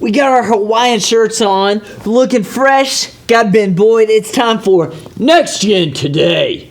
We got our Hawaiian shirts on, looking fresh. Got Ben Boyd. It's time for NextGen Today.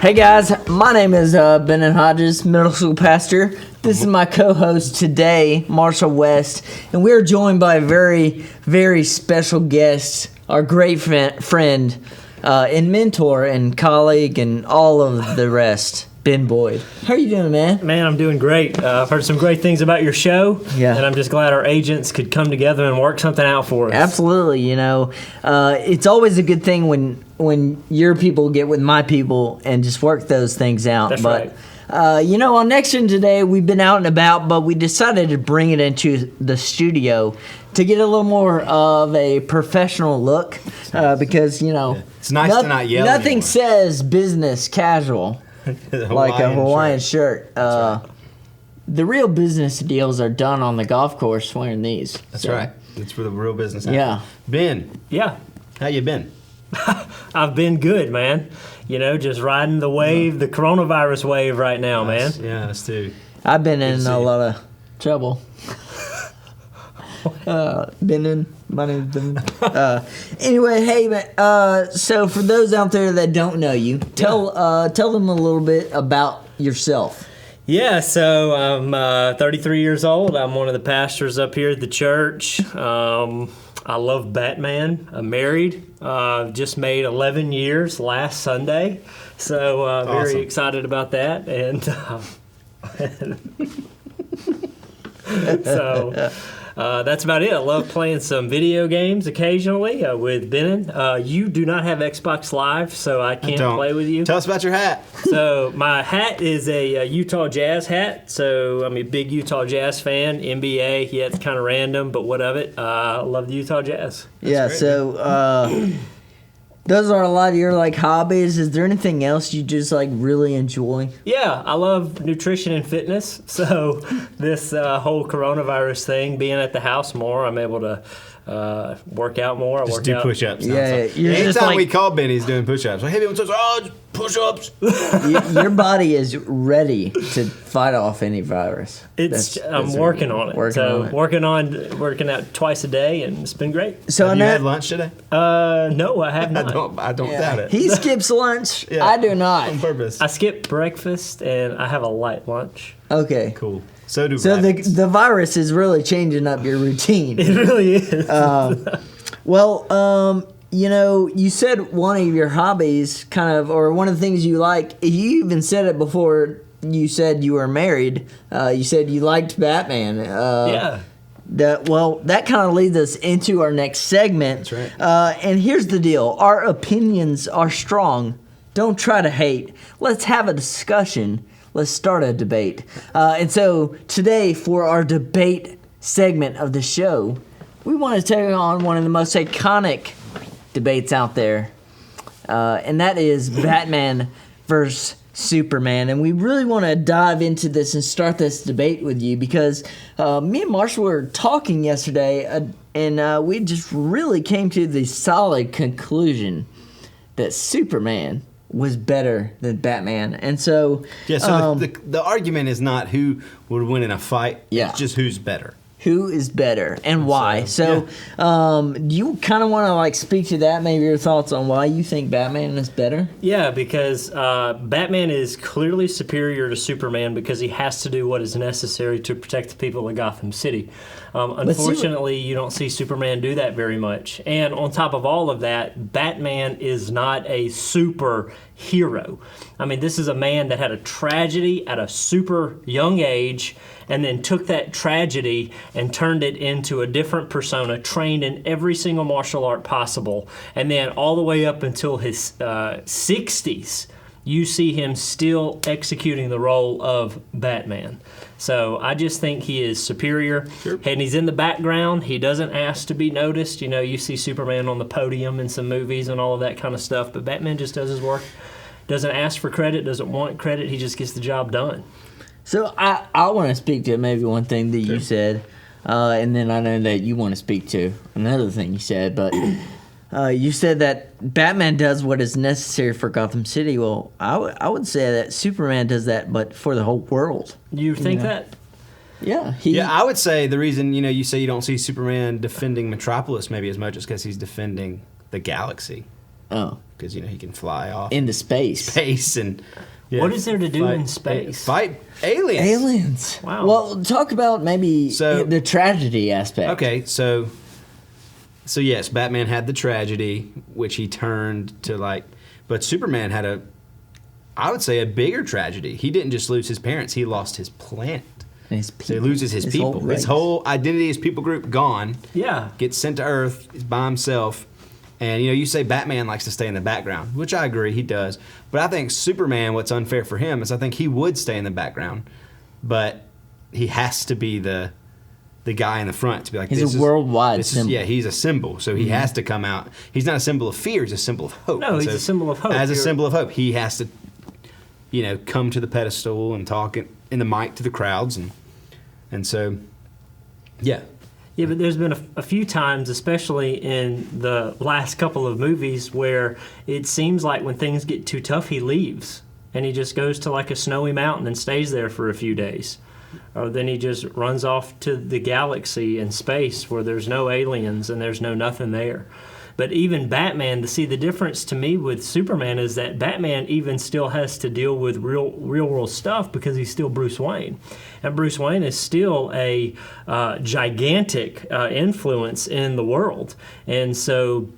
Hey guys, my name is Ben Hodges, middle school pastor. This is my co-host today, Marshall West, and we are joined by a very, very special guest, our great friend and mentor and colleague and all of the rest, Ben Boyd. How are you doing, man? Man, I'm doing great. I've heard some great things about your show, yeah, and I'm just glad our agents could come together and work something out for us. Absolutely, it's always a good thing when your people get with my people and just work those things out. That's but, right. On NextGen Today, we've been out and about, but we decided to bring it into the studio to get a little more of a professional look because, it's nice to not yell nothing anymore. Says business casual like a Hawaiian shirt. Right. The real business deals are done on the golf course wearing these. That's right. That's where the real business happens. Yeah. Ben. Yeah. How you been? I've been good, man. Just riding the wave, the coronavirus wave right now, man. Yeah, us too. I've been in a lot of trouble. My name's Ben. Anyway, hey man. So for those out there that don't know you, tell them a little bit about yourself. Yeah, so I'm 33 years old. I'm one of the pastors up here at the church. I love Batman. I'm married. Just made 11 years last Sunday. So awesome. Very excited about that. And so that's about it. I love playing some video games occasionally with Ben. You do not have Xbox Live, so I can't play with you. Tell us about your hat. So my hat is a Utah Jazz hat. So I'm a big Utah Jazz fan. NBA, yeah, it's kind of random, but what of it? I love the Utah Jazz. Yeah, great, so those are a lot of your hobbies. Is there anything else you just really enjoy? Yeah, I love nutrition and fitness. So this whole coronavirus thing, being at the house more, I'm able to work out more. Just do push-ups. Yeah, you're just anytime we call Ben, he's doing push-ups. Hey, Ben, just push-ups. Your body is ready to fight off any virus. I'm working on it. Working out twice a day, and it's been great. So Have you had lunch today? No, I have not. I don't doubt it. He skips lunch. Yeah, I do not. on purpose. I skip breakfast, and I have a light lunch. Okay. Cool. So do So rabbits. the virus is really changing up your routine. It really is. You said one of your hobbies or one of the things you like, you even said it before you said you were married. You said you liked Batman. Yeah. That kind of leads us into our next segment. That's right. And here's the deal. Our opinions are strong. Don't try to hate. Let's have a discussion. Let's start a debate. And so today, for our debate segment of the show, we want to take on one of the most iconic debates out there, and that is Batman versus Superman. And we really want to dive into this and start this debate with you because me and Marshall were talking yesterday, and we just really came to the solid conclusion that Superman was better than Batman. And so the argument is not who would win in a fight. Yeah. It's just who's better. Who is better and why? So do you kind of want to speak to that, maybe your thoughts on why you think Batman is better? Yeah, because Batman is clearly superior to Superman because he has to do what is necessary to protect the people of Gotham City. Unfortunately, you don't see Superman do that very much. And on top of all of that, Batman is not a superhero. I mean, this is a man that had a tragedy at a super young age and then took that tragedy and turned it into a different persona, trained in every single martial art possible, and then all the way up until his 60s, you see him still executing the role of Batman. So I just think he is superior. Sure. And he's in the background. He doesn't ask to be noticed. You know, you see Superman on the podium in some movies and all of that kind of stuff, but Batman just does his work. Doesn't ask for credit, doesn't want credit. He just gets the job done. So I want to speak to maybe one thing that you said, and then I know that you want to speak to another thing you said, but you said that Batman does what is necessary for Gotham City. Well, I would say that Superman does that, but for the whole world. You think that? Yeah. I would say the reason, you say you don't see Superman defending Metropolis maybe as much is because he's defending the galaxy. Oh. Because, he can fly off Into space. and... What is there to do in space? Fight aliens. Aliens. Wow. Well, talk about maybe the tragedy aspect. Okay, so yes, Batman had the tragedy, which he turned to but Superman had I would say a bigger tragedy. He didn't just lose his parents, he lost his planet. So he loses his people. His whole identity, his people group, gone. Yeah. Gets sent to Earth, he's by himself. And, you say Batman likes to stay in the background, which I agree, he does. But I think Superman, what's unfair for him is I think he would stay in the background, but he has to be the guy in the front to be like, he's a worldwide symbol. He's a symbol, so he has to come out. He's not a symbol of fear, he's a symbol of hope. No, he's a symbol of hope. As a symbol of hope, he has to, come to the pedestal and talk in the mic to the crowds. And so, yeah. Yeah, but there's been a few times, especially in the last couple of movies, where it seems like when things get too tough, he leaves. And he just goes to a snowy mountain and stays there for a few days. Or then he just runs off to the galaxy and space where there's no aliens and there's no nothing there. But even Batman, to see the difference to me with Superman is that Batman even still has to deal with real world stuff because he's still Bruce Wayne. And Bruce Wayne is still a gigantic influence in the world. And so,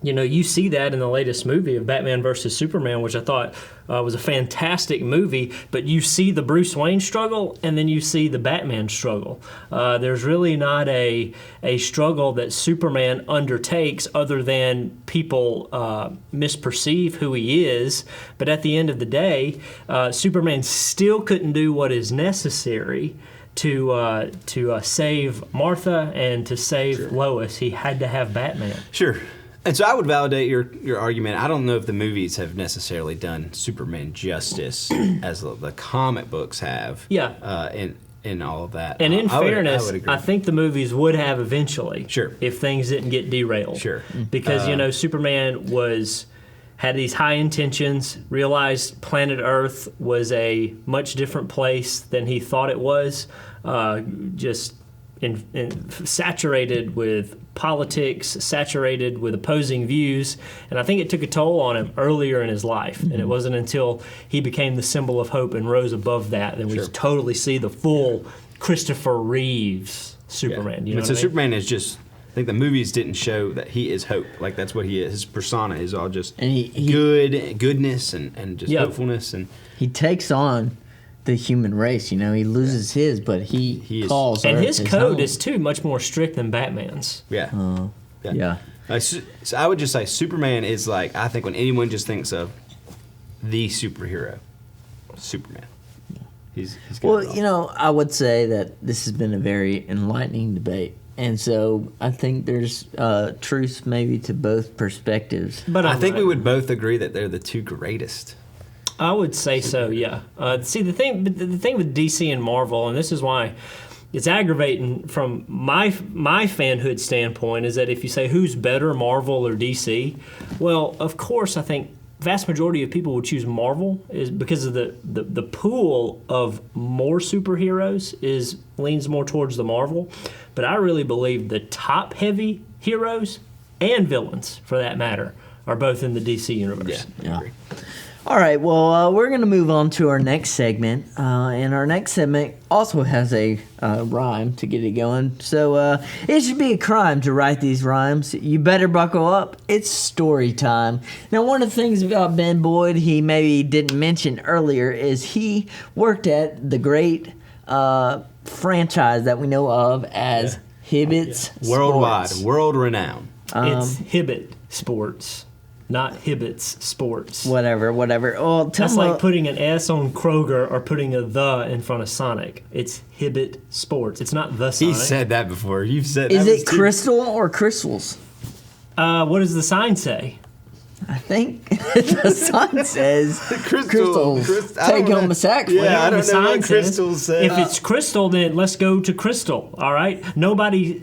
you see that in the latest movie of Batman versus Superman, which I thought was a fantastic movie, but you see the Bruce Wayne struggle and then you see the Batman struggle. There's really not a struggle that Superman undertakes other than people misperceive who he is, but at the end of the day, Superman still couldn't do what is necessary to save Martha and to save Lois. He had to have Batman. Sure. And so I would validate your argument. I don't know if the movies have necessarily done Superman justice as the comic books have. Yeah. In all of that. And in fairness, I would agree. I think the movies would have eventually. Sure. If things didn't get derailed. Sure. Because, Superman had these high intentions, realized planet Earth was a much different place than he thought it was, saturated with politics, saturated with opposing views, and I think it took a toll on him earlier in his life. And it wasn't until he became the symbol of hope and rose above that we totally see the full Christopher Reeves Superman. Yeah. So Superman is just, I think the movies didn't show that he is hope. That's what he is. His persona is all just goodness and just hopefulness. And he takes on the human race, he loses his, but he calls and Earth his code home. is too much more strict than Batman's. Yeah. So I would just say Superman is I think when anyone just thinks of the superhero, Superman. He's got it all. I would say that this has been a very enlightening debate. And so I think there's truth maybe to both perspectives. But I think we would both agree that they're the two greatest. I would say so, yeah. See, the thing with DC and Marvel, and this is why it's aggravating from my fanhood standpoint, is that if you say who's better, Marvel or DC, well, of course, I think vast majority of people would choose Marvel is because of the pool of more superheroes leans more towards the Marvel. But I really believe the top heavy heroes and villains, for that matter, are both in the DC universe. Yeah. I agree. All right, well, we're going to move on to our next segment. And our next segment also has a rhyme to get it going. So it should be a crime to write these rhymes. You better buckle up. It's story time. Now, one of the things about Ben Boyd he maybe didn't mention earlier is he worked at the great franchise that we know of as Hibbett's Worldwide, Sports. world renowned. It's Hibbett Sports. not Hibbett's Sports. Whatever. Oh, That's like putting an S on Kroger or putting a the in front of Sonic. It's Hibbett Sports. It's not the Sonic. He said that before. You've said Is that. it Crystal or Crystals? What does the sign say? I think the sign says Crystals. Take home a sack. Yeah, I The don't know sign what Crystals say. If it's Crystal, then let's go to Crystal. All right. Nobody,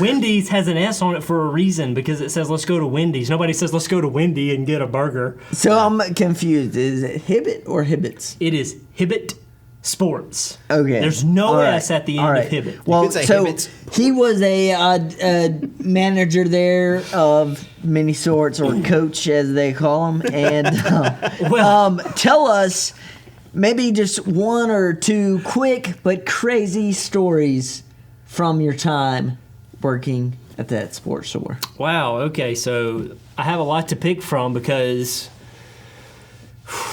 Wendy's has an S on it for a reason because it says let's go to Wendy's. Nobody says let's go to Wendy and get a burger. So I'm confused. Is it Hibbett or Hibbets? It is Hibbett Sports. Okay. There's no All right. S at the end of Hibbett. Well, could say so Hibbets. he was a manager there of many sorts, or coach as they call him. And tell us maybe just one or two quick but crazy stories from your time working at that sports store. Wow. Okay. So I have a lot to pick from because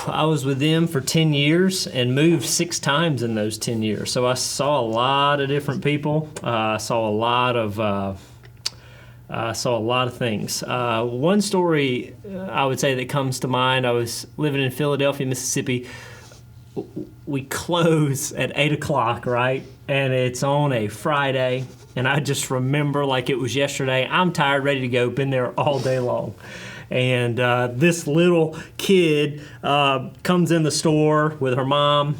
I was with them for 10 years and moved 6 times in those 10 years. So I saw a lot of different people. I saw a lot of things. One story I would say that comes to mind, I was living in Philadelphia, Mississippi. We close at 8 o'clock, right? And it's on a Friday. And I just remember like it was yesterday. I'm tired, ready to go, been there all day long. And this little kid comes in the store with her mom.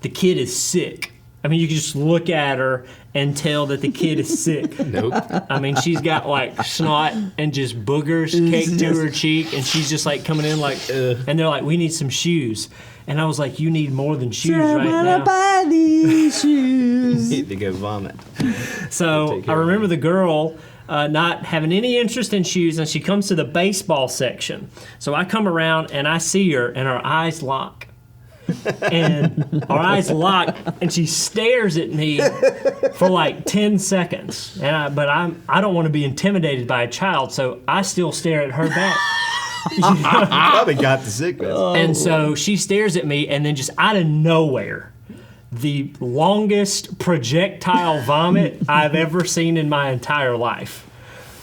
The kid is sick. I mean, you can just look at her and tell that the kid is sick. Nope. I mean, she's got like snot and just boogers caked to her cheek, and she's just like coming in like, and they're like, we need some shoes. And I was like, you need more than shoes right now. Buy these shoes. Need to go vomit. So I remember the girl not having any interest in shoes, and she comes to the baseball section. So I come around and I see her, and her eyes lock. And our eyes lock, and she stares at me for like 10 seconds. And I don't want to be intimidated by a child, so I still stare at her back. Probably got the sickness. And so she stares at me, and then just out of nowhere, the longest projectile vomit I've ever seen in my entire life.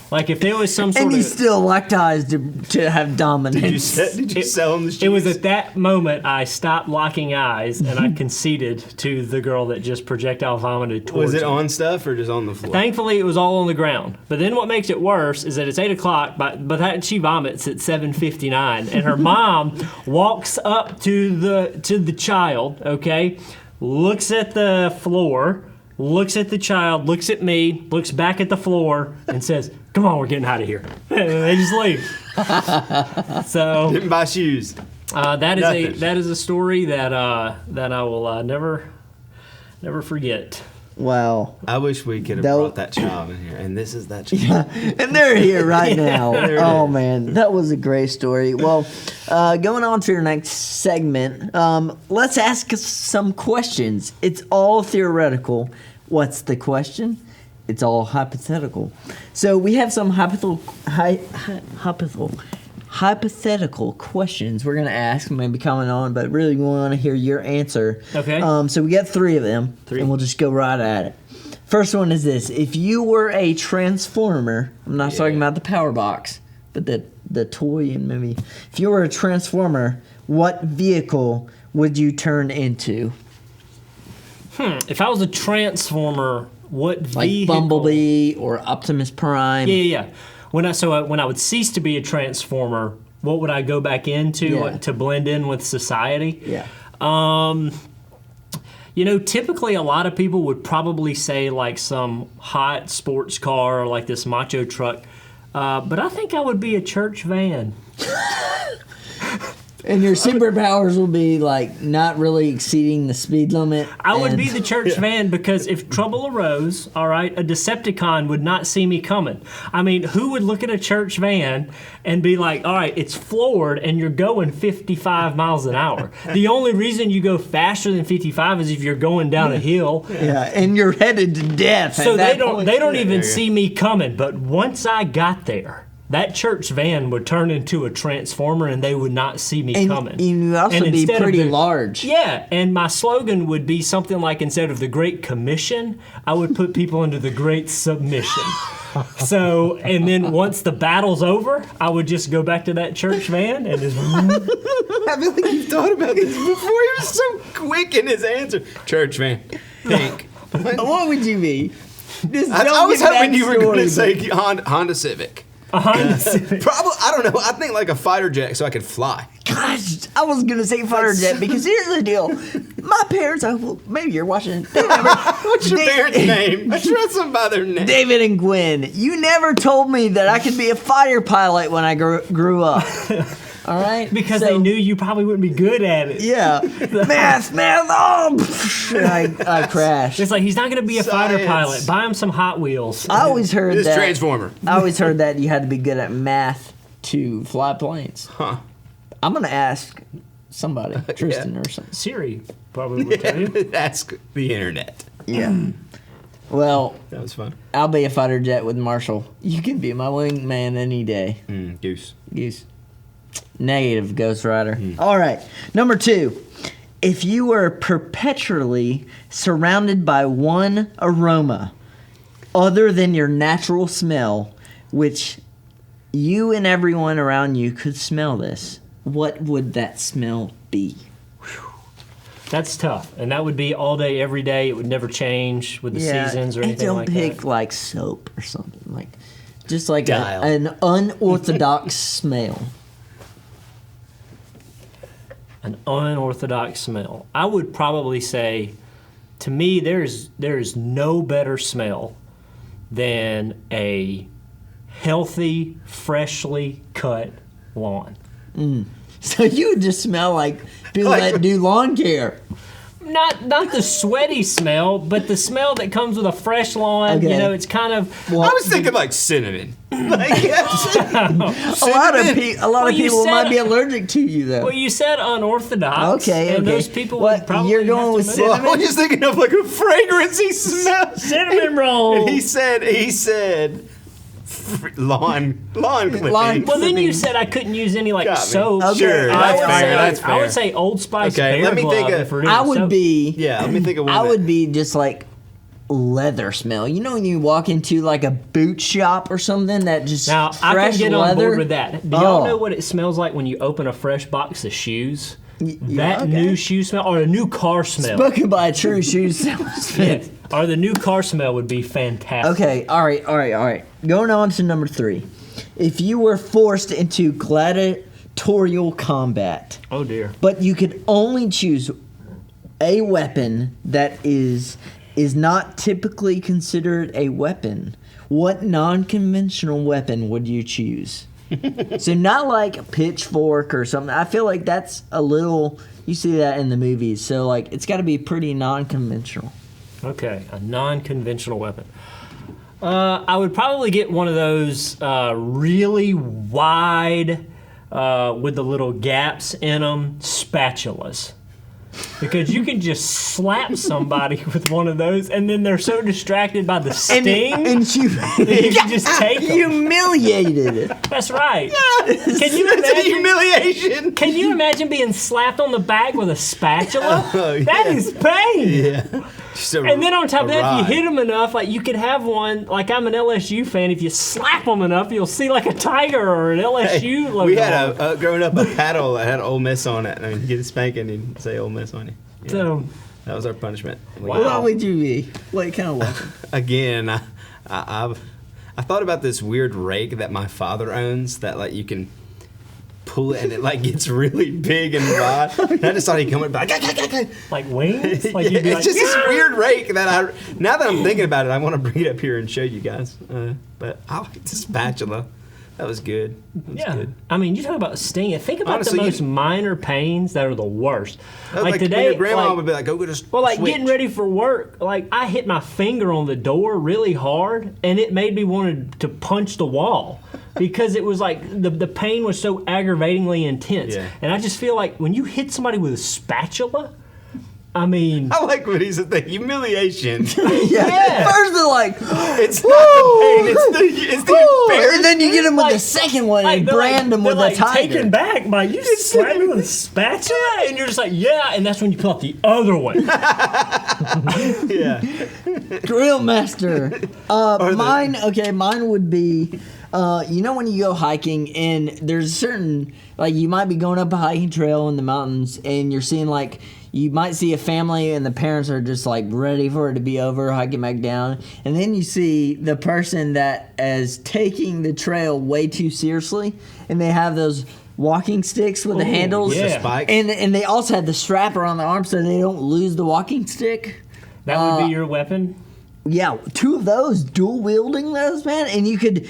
Like if there was some sort And of... you still locked eyes to have dominance. Did you sell them the shoes? It was at that moment I stopped locking eyes and I conceded to the girl that just projectile vomited towards Was it me. on stuff or just on the floor? Thankfully, it was all on the ground. But then what makes it worse is that it's 8 o'clock, but she vomits at 7:59, and her mom walks up to the child, okay, looks at the floor, looks at the child, looks at me, looks back at the floor, and says, "Come on, we're getting out of here." And they just leave. So Didn't buy shoes. that Nothing. is a story that I will never forget. Wow. I wish we could have That- brought that child in here. And this is that child. And they're here right now. Oh, man. That was a great story. Well, going on to your next segment, let's ask some questions. It's all theoretical. What's the question? It's all hypothetical. So we have some hypothetical questions we're going to ask, maybe comment on, but really we want to hear your answer. Okay. So we got 3 of them, 3. and we'll just go right at it. First one is this. If you were a transformer, I'm not talking about the power box, but the toy and maybe. If you were a transformer, what vehicle would you turn into? If I was a transformer, what Like vehicle? Bumblebee or Optimus Prime? Yeah. When I would cease to be a transformer, what would I go back into Yeah. to blend in with society? Yeah. Typically a lot of people would probably say like some hot sports car or like this macho truck, but I think I would be a church van. And your superpowers will be like not really exceeding the speed limit. I would and- be the church van because if trouble arose, all right, a Decepticon would not see me coming. I mean, who would look at a church van and be like, all right, it's floored and you're going 55 miles an hour. The only reason you go faster than 55 is if you're going down a hill. Yeah, and you're headed to death. So at they that don't point. they don't even see me coming. But once I got there, that church van would turn into a transformer and they would not see me coming. And you also And be instead of pretty large. Yeah, and my slogan would be something like, instead of the Great Commission, I would put people into the Great Submission. So, and then once the battle's over, I would just go back to that church van and just... I feel like you've thought about this before. He was so quick in his answer. Church van, pink. What would you be? I was hoping you were going to say Honda Civic. A Honda Civic. Probably, I don't know. I think like a fighter jet so I could fly. Gosh, I was gonna say fighter jet because here's the deal. My parents, maybe you're watching. What's your parents' name? I trust them by their name. David and Gwen. You never told me that I could be a fighter pilot when I grew up. All right, Because they knew you probably wouldn't be good at it. Yeah, math. Oh, I crashed. It's like, he's not going to be a fighter Science. pilot. Buy him some Hot Wheels. I always heard This that. Transformer. I always heard that you had to be good at math to fly planes. Huh. I'm gonna ask somebody, Tristan or something. Siri probably would tell you. Ask the internet. Yeah. Well, That was fun. I'll be a fighter jet with Marshall. You can be my wingman any day. Goose. Goose. Negative, Ghost Rider. All right. Number 2. If you were perpetually surrounded by one aroma other than your natural smell, which you and everyone around you could smell this, what would that smell be? That's tough. And that would be all day, every day. It would never change with the seasons or and anything don't like pick that. like soap or something. Like just like Dial. an unorthodox smell. An unorthodox smell. I would probably say, to me, there's no better smell than a healthy, freshly cut lawn. So you would just smell like people that do lawn care. Not the sweaty smell, but the smell that comes with a fresh lawn. Okay. You know, it's kind of... Well, I was thinking like cinnamon. Like, a lot of Well, you people said- might be allergic to you though. Well, you said unorthodox. Okay, and okay. those people What, would probably you're going have with to cinnamon? well, I was just thinking of like a fragrancy smell. Cinnamon roll. And he said lawn clippings. Well, then you said I couldn't use any like Got me. soap. Okay. Sure, I that's would fair. say- That's fair. I would say Old Spice Okay, Bear let me Glove think of- if we're doing I would soap. be. Yeah, let me think of one. I that- would be just like leather smell. You know when you walk into like a boot shop or something that just Now I fresh can get leather. on board with that. Do y'all Oh. know what it smells like when you open a fresh box of shoes? yeah, That okay. new shoe smell or a new car smell? Spoken by a true shoe salesman. Yes. Or the new car smell would be fantastic. Okay, all right. Going on to number 3. If you were forced into gladiatorial combat, Oh dear. but you could only choose a weapon that is not typically considered a weapon, what non-conventional weapon would you choose? So not like a pitchfork or something. I feel like that's a little, you see that in the movies. So like it's got to be pretty non-conventional. Okay, a non-conventional weapon. I would probably get one of those really wide, with the little gaps in them, spatulas. Because you can just slap somebody with one of those, and then they're so distracted by the sting And you that you can just take them. humiliated. That's right. Can you That's a imagine? humiliation. Can you imagine being slapped on the back with a spatula? Oh, That yeah. is pain. Yeah. Just a- And then on top of that, if ride. you hit them enough, like you could have one. Like I'm an LSU fan. If you slap them enough, you'll see like a tiger or an LSU logo. We had growing up a paddle that had Ole Miss on it. I mean, you get a spanking and say Ole Miss on you. Yeah. So That was our punishment. Wow. What would you be? What kind of weapon? Again, I thought about this weird rake that my father owns that like you can pull it and it like gets really big and wide. And I just thought he'd come and be like, like wings. Like yeah, you'd be it's like, just this weird rake that now that I'm thinking about it, I want to bring it up here and show you guys. But I like the spatula. That was good. That was yeah. good. I mean, you talk about stinging. Think about Honestly, the most you- minor pains that are the worst. That was Like when today, your grandma like, would be like, "Go get a well, like switch." getting ready for work, like I hit my finger on the door really hard, and it made me want to punch the wall because it was like the pain was so aggravatingly intense. Yeah. And I just feel like when you hit somebody with a spatula, I mean, I like what he said, the humiliation. Yeah. First they're like, It's not the pain, it's the embarrassment. and then you get him with the second one and brand him with a tiger. Taken back by you slapped me with a spatula, and you're just like, yeah, and that's when you pull out the other one. Yeah. Grill master. Mine would be, you know when you go hiking and there's a certain, like you might be going up a hiking trail in the mountains and you're seeing like, you might see a family and the parents are just like ready for it to be over, hiking back down. And then you see the person that is taking the trail way too seriously and they have those walking sticks with the handles. yeah. The spikes. And they also have the strap around the arm so they don't lose the walking stick. That would be your weapon. Yeah, 2 of those, dual wielding those, man, and you could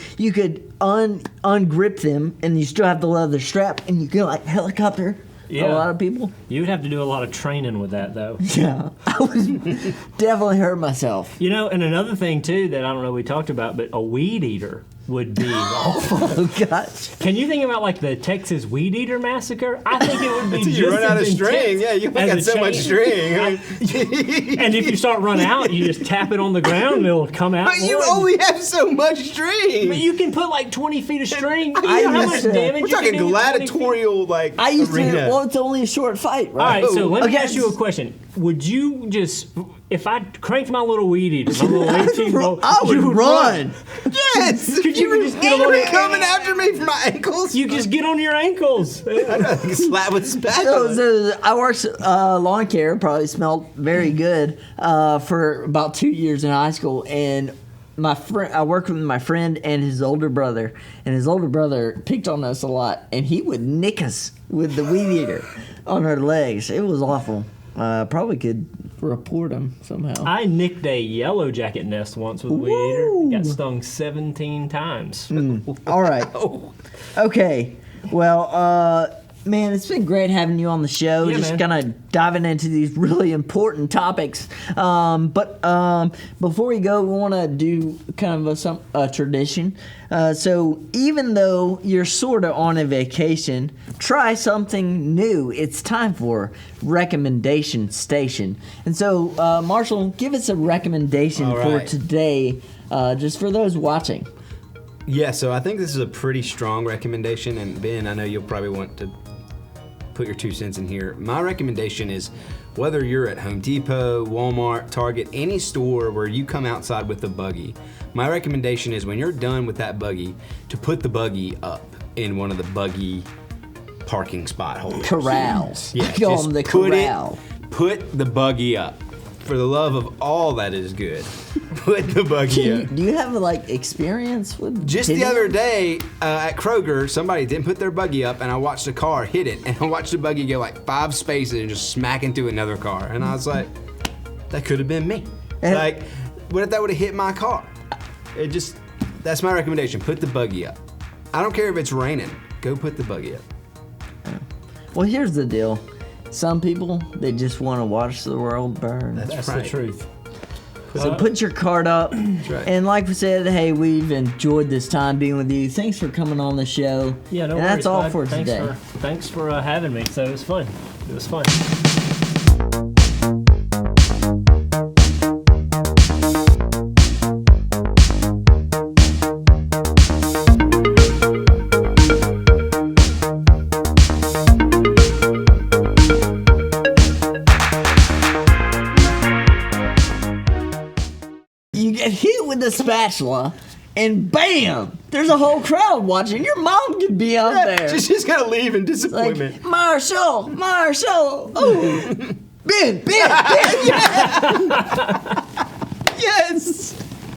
ungrip them, and you still have the leather strap, and you can like helicopter a lot of people. You would have to do a lot of training with that, though. Yeah, I would definitely hurt myself. You know, and another thing too that I don't know we talked about, but a weed eater would be awful. Oh gosh! Can you think about like the Texas weed eater massacre? I think it would be Until just you run out of as string. intense Yeah, you as got a so much chain. string. And if you start running out, you just tap it on the ground and it'll come out. But you more. only have so much string. But you can put like 20 feet of string. You I know how used much to- damage We're you can talking do with 20 feet? gladiatorial like I used arena. to. Well, it's only a short fight, All right? right, so let me Okay. ask you a question. Would you just, if I cranked my little weed eater, my little 18-volt, I would you run. Yes. Could you just get You on were your coming after me for my ankles. You just get on your ankles. Slap with a spatula. So I worked lawn care, probably smelled very good for about 2 years in high school, and I worked with my friend and his older brother, and his older brother picked on us a lot, and he would nick us with the weed eater on our legs. It was awful. Probably could report him somehow. I nicked a yellow jacket nest once with a weed Ooh. eater. Got stung 17 times. All right. Okay. Well, man, it's been great having you on the show. Yeah, Just man. kind of diving into these really important topics. But before we go, we want to do kind of a tradition. So even though you're sort of on a vacation, try something new. It's time for recommendation station. And so, Marshall, give us a recommendation All for right. today, just for those watching. Yeah, so I think this is a pretty strong recommendation, and Ben, I know you'll probably want to put your 2 cents in here. My recommendation is whether you're at Home Depot, Walmart, Target, any store where you come outside with a buggy, my recommendation is when you're done with that buggy to put the buggy up in one of the buggy parking spot holders. Corrals. Yeah, Call just them the put corral. Put the buggy up. For the love of all that is good, put the buggy up. Do you have like experience with Just hitting the other them? day at Kroger, somebody didn't put their buggy up, and I watched a car hit it, and I watched the buggy go like 5 spaces and just smack into another car, and I was like, that could have been me. And- Like, what if that would have hit my car? That's my recommendation. Put the buggy up. I don't care if it's raining. Go put the buggy up. Well, here's the deal. Some people, they just want to watch the world burn. That's right. the truth. So put your card up. right. And like we said, hey, we've enjoyed this time being with you. Thanks for coming on the show. Yeah, no and worries, that's all bud. for Thanks today. Thanks for having me. So it was fun. It was fun. You get hit with the spatula, and bam! There's a whole crowd watching. Your mom could be out there. She's gotta leave in disappointment. Like, Marshall! Oh! Ben!